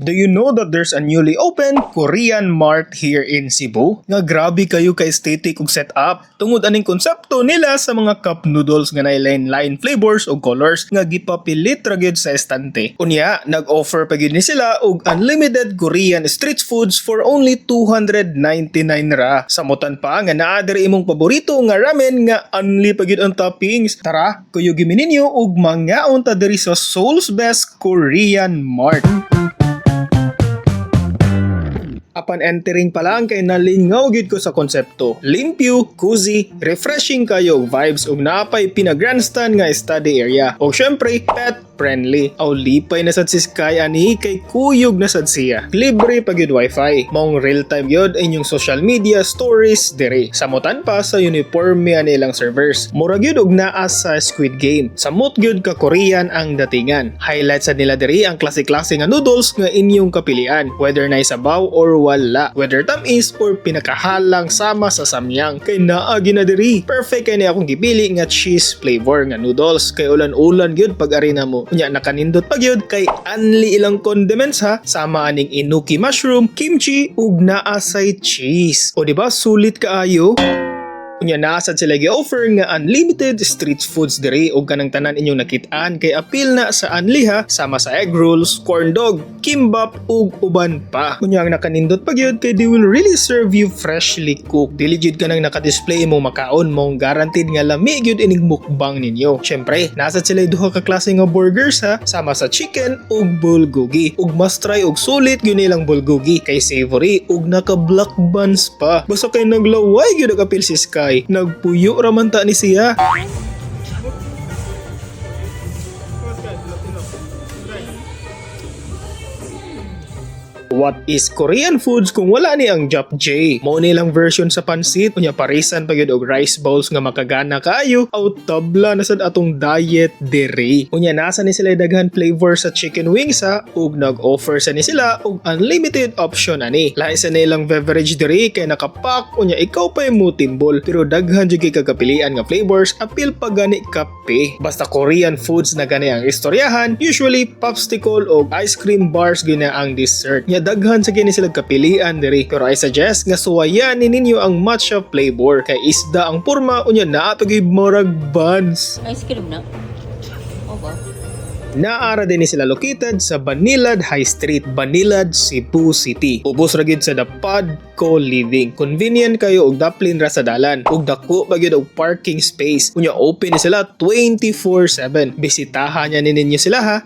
Do you know that there's a newly opened Korean Mart here in Cebu? Nga grabe kayo ka aesthetic ug setup. Tungod aning konsepto nila sa mga cup noodles nga nay lain-lain flavors o colors nga gipapilit ra gyud sa estante. Unya, nag-offer pa gyud ni sila og unlimited Korean street foods for only 299 ra. Samutan pa nga naa diri imong paborito nga ramen nga unli pa gyud ang toppings. Tara, kuyugi ninyo og mangaon ta diri sa Seoul's Best Korean Mart. Upon entering pa lang kay nalingaw gid ko sa konsepto. Limpyo, cozy, refreshing kayo vibes ug napay pina-grandstand nga study area. O syempre, pet friendly. Aw lipay na sad si Sky ani kay kuyog na sad siya. Libre pa gyud wifi. Maong real time gyud inyong social media stories dire. Samutan pa sa uniforme nilang servers. Mura gyud og naa sa Squid Game. Samot gyud ka Korean ang datingan. Highlight sa nila diri ang klase-klase nga noodles nga inyong kapilian, whether na sabaw or wala, whether tamis or pinakahalang sama sa samyang. Kay naa na diri. Perfect kay ni akong gipili nga cheese flavor nga noodles kay ulan-ulan gyud pag arena mo. Unya nakanindot pa gyud kay anli ilang condiments ha, sama aning inuki mushroom, kimchi ug naa say cheese. O di ba sulit kaayo? Unya naasad sila gi-offer nga unlimited street foods diri ug kanang tanan inyong nakitaan kay apil na sa anliha sama sa egg rolls, corn dog, kimbap ug uban pa. Unya ang nakanindot pa gyud kay they will really serve you freshly cooked. Dili gyud kanang naka-display imong makaon mong guaranteed nga lami gyud ining mukbang ninyo. Syempre, naasad sila duha ka klase nga burgers ha, sama sa chicken ug bulgogi. Ug must try ug sulit gyud nilang bulgogi kay savory ug naka-black buns pa. Basta kay naglaway gyud ang apil si Sky. Nagpuyo raman ta ni siya. What is Korean foods kung wala ni ang Japchae? Mao nilang version sa pansit, unya parisan pa gyud og rice bowls nga makagana kaayo aw tabla na sad atong diet diri. Unya nasa ni sila daghan flavor sa chicken wings ha, ug nag-offer sa ni sila og unlimited option ani. Lahi sa nilang beverage diri kay nakapack, unya ikaw pa mo timbol, pero daghan jud kay kagapilian nga flavors apil pa gani kape. Basta Korean foods na gani ang istoryahan, usually popsicle og ice cream bars gina ang dessert. Daghan sa kini sila kapilian diri, pero I suggest nga suwayan ninyo ang matcha flavor kay isda ang porma unya naa to gyud murag buns. Ice cream na. O ba? Naara din ni sila located sa Banilad High Street, Banilad, Cebu City. Ubos ra gyud sa Dapad Co-living. Convenient kayo og daplin ra sa dalan. Ug dako pa gyud og parking space. Unya open ni sila 24/7. Bisitahan niya ninyo sila ha.